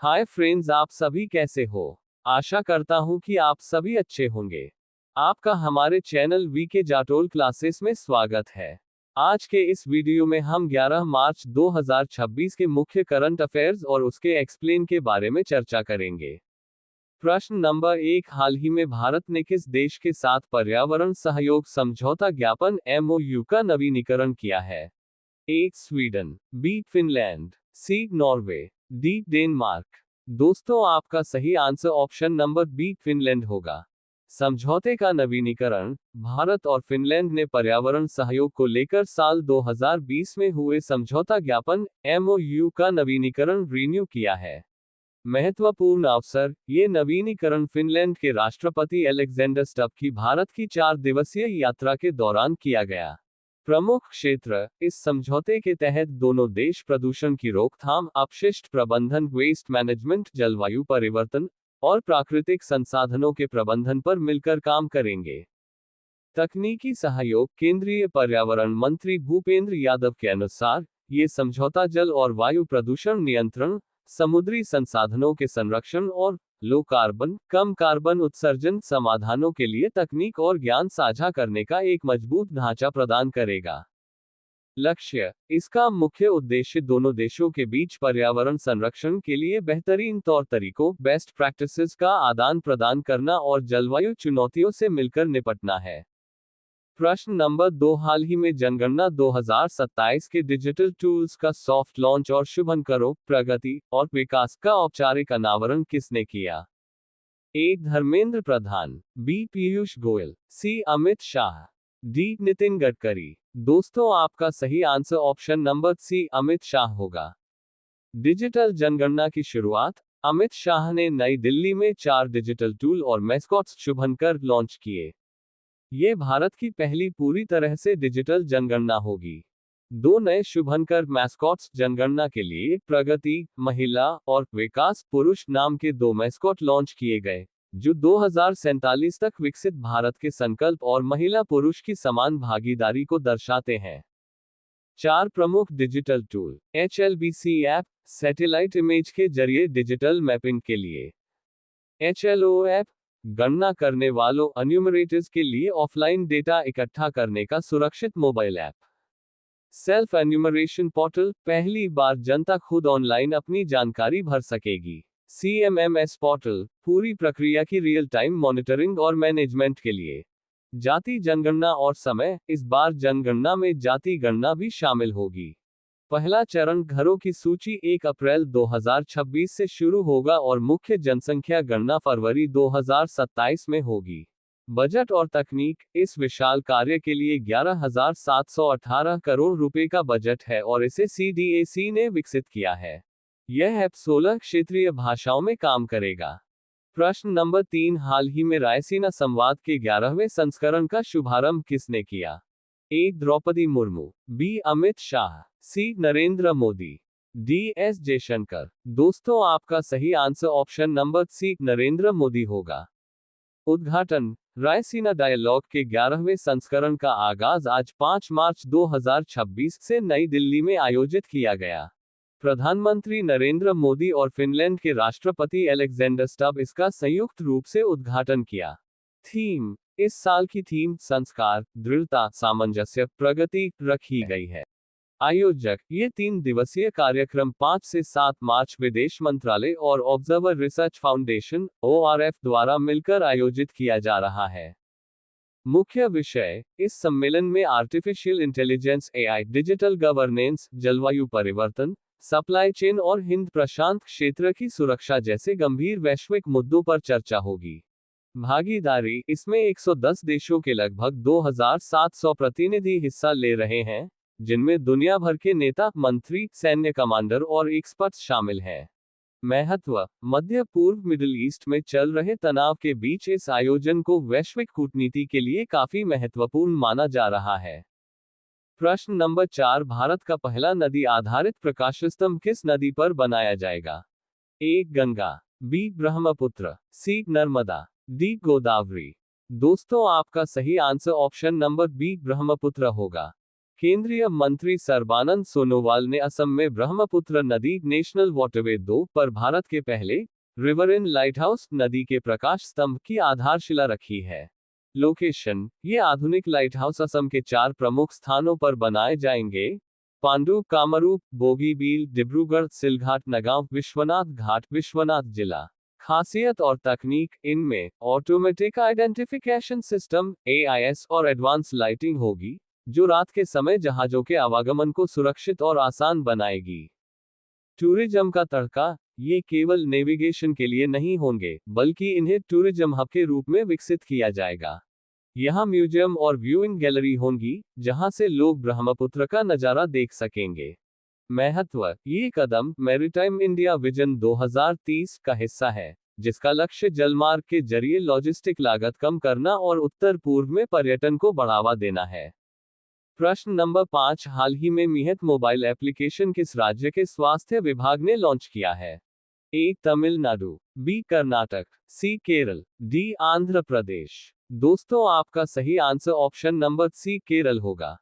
Hi friends, आप सभी कैसे हो। आशा करता हूँ कि आप सभी अच्छे होंगे। आपका हमारे चैनल वीके जाटोल क्लासेस में स्वागत है। आज के इस वीडियो में हम 11 मार्च 2026 के मुख्य करंट अफेयर्स और उसके एक्सप्लेन के बारे में चर्चा करेंगे। प्रश्न नंबर 1, हाल ही में भारत ने किस देश के साथ पर्यावरण सहयोग समझौता ज्ञापन MOU का नवीनीकरण किया है? A Sweden, B Finland, C Norway, D Denmark. दोस्तों, आपका सही answer option number B Finland होगा। समझौते का नवीनीकरण। भारत और फिनलैंड ने पर्यावरण सहयोग को लेकर साल 2020 में हुए समझौता ज्ञापन MOU का नवीनीकरण रिन्यू किया है। महत्वपूर्ण अवसर। ये नवीनीकरण फिनलैंड के राष्ट्रपति अलेक्जेंडर स्टब की भारत की 4 दिवसीय यात्रा के दौरान किया गया। प्रमुख क्षेत्र। इस समझौते के तहत दोनों देश प्रदूषण की रोकथाम, अपशिष्ट प्रबंधन, वेस्ट मैनेजमेंट, जलवायु परिवर्तन और प्राकृतिक संसाधनों के प्रबंधन पर मिलकर काम करेंगे। तकनीकी सहयोग। केंद्रीय पर्यावरण मंत्री भूपेंद्र यादव के अनुसार, ये समझौता जल और वायु प्रदूषण नियंत्रण, समुद्री संसाधनों के संरक्षण और लो कार्बन, कम कार्बन उत्सर्जन समाधानों के लिए तकनीक और ज्ञान साझा करने का एक मजबूत ढांचा प्रदान करेगा। लक्ष्य। इसका मुख्य उद्देश्य दोनों देशों के बीच पर्यावरण संरक्षण के लिए बेहतरीन तौर तरीकों बेस्ट प्रैक्टिसेस का आदान प्रदान करना और जलवायु चुनौतियों से मिलकर निपटना है। प्रश्न नंबर 2, हाल ही में जनगणना 2027 के डिजिटल टूल्स का सॉफ्ट लॉन्च और शुभंकरों, प्रगति और विकास का औपचारिक अनावरण किसने किया? A Dharmendra Pradhan, B Piyush Goyal, C Amit Shah, D Nitin Gadkari. दोस्तों, आपका सही answer option number C Amit Shah होगा। डिजिटल जनगणना की शुरुआत। अमित शाह ने नई दिल्ली में 4 डिजिटल टूल और मैस्कॉट्स शुभंकर लॉन्च किए। ये भारत की पहली पूरी तरह से डिजिटल जनगणना होगी। 2 नए शुभंकर मैस्कॉट्स जनगणना के लिए प्रगति, महिला और विकास, पुरुष नाम के 2 मैस्कॉट लॉन्च किए गए, जो 2047 तक विकसित भारत के संकल्प और महिला पुरुष की समान भागीदारी को दर्शाते हैं। 4 प्रमुख digital tool. HLBC app, satellite image के जरिए डिजिटल मैपिंग के लिए। HLO ऐप, गणना करने वालों एन्यूमरेटर्स के लिए ऑफलाइन डेटा इकट्ठा करने का सुरक्षित mobile app. Self enumeration portal, पहली बार जनता खुद ऑनलाइन अपनी जानकारी भर सकेगी। CMMS पोर्टल, पूरी प्रक्रिया की रियल टाइम मॉनिटरिंग और मैनेजमेंट के लिए। जाति जनगणना और समय। इस बार जनगणना में जाति गणना भी शामिल होगी। पहला चरण घरों की सूची 1 अप्रैल 2026 से शुरू होगा और मुख्य जनसंख्या गणना फरवरी 2027 में होगी। बजट और तकनीक। इस विशाल कार्य के लिए 11,718 करोड़ रुपए का बजट है और इसे CDAC ने विकसित किया है। यह ऐप 16 क्षेत्रीय भाषाओं में काम करेगा। प्रश्न नंबर 3, हाल ही में रायसीना संवाद के 11वें संस्करण का शुभारंभ किसने किया? A Droupadi Murmu, B Amit Shah, C Narendra Modi, D S Jaishankar. दोस्तों, आपका सही answer option number C Narendra Modi होगा। उद्घाटन। रायसीना डायलॉग के 11वें संस्करण का आगाज आज 5 मार्च 2026 से नई दिल्ली में आयोजित किया गया। प्रधानमंत्री नरेंद्र मोदी और फिनलैंड के राष्ट्रपति अलेक्जेंडर स्टब इसका संयुक्त रूप से उद्घाटन किया। थीम। इस साल की थीम संस्कार, दृढ़ता, सामंजस्य, प्रगति रखी गई है। आयोजक। ये 3 दिवसीय कार्यक्रम 5 से 7 मार्च विदेश मंत्रालय और ऑब्जर्वर रिसर्च फाउंडेशन ORF द्वारा मिलकर आयोजित किया जा रहा है। मुख्य विषय। इस सम्मेलन में artificial intelligence AI, digital governance, जलवायु परिवर्तन, सप्लाई चेन और हिंद प्रशांत क्षेत्र की सुरक्षा जैसे गंभीर वैश्विक मुद्दों पर चर्चा होगी। भागीदारी। इसमें 110 देशों के लगभग 2,700 प्रतिनिधि हिस्सा ले रहे हैं, जिनमें दुनिया भर के नेता, मंत्री, सैन्य कमांडर और एक्सपर्ट्स शामिल हैं। महत्व। मध्य पूर्व मिडिल ईस्ट में चल रहे तनाव के बीच इस आयोजन को वैश्विक कूटनीति के लिए काफी महत्वपूर्ण माना जा रहा है। प्रश्न नंबर 4, भारत का पहला नदी आधारित प्रकाश स्तंभ किस नदी पर बनाया जाएगा? A Ganga, B Brahmaputra, C Narmada, D Godavari. दोस्तों, आपका सही answer option number B Brahmaputra होगा। केंद्रीय मंत्री सर्बानंद सोनोवाल ने असम में ब्रह्मपुत्र नदी नेशनल वाटरवे 2 पर भारत के पहले रिवरइन लाइटहाउस नदी के प्रकाश स्तंभ की आधारशिला रखी है। लोकेशन: ये आधुनिक लाइटहाउस असम के 4 प्रमुख स्थानों पर बनाए जाएंगे: पांडु, कामरूप, बोगीबील, डिब्रूगढ़, सिलघाट, नगांव, विश्वनाथ घाट, विश्वनाथ जिला। खासियत और तकनीक: इनमें ऑटोमेटिक आइडेंटिफिकेशन सिस्टम (AIS) और एडवांस लाइटिंग होगी, जो रात के समय जहाजों के आवागमन को सुरक्षित और आसान बनाएगी। टूरिज्म का तड़का: ये केवल नेविगेशन के लिए नहीं होंगे, बल्कि इन्हें टूरिज्म हब के रूप में विकसित किया जाएगा। यहाँ म्यूजियम और व्यूइंग गैलरी होंगी, जहाँ से लोग ब्रह्मपुत्र का नज़ारा देख सकेंगे। महत्व: ये कदम मैरीटाइम इंडिया विजन 2030 का हिस्सा है, जिसका लक्ष्य जलमार्ग के जरिए लॉजिस्टिक लागत कम करना और उत्तर पूर्व में पर्यटन को बढ़ावा देना है। प्रश्न नंबर 5, हाल ही में मिहित मोबाइल एप्लीकेशन किस राज्य के स्वास्थ्य विभाग ने लॉन्च किया है? A. Tamil Nadu, B. Karnataka, C. Kerala, D. Andhra Pradesh. दोस्तों, आपका सही answer option number C Kerala होगा।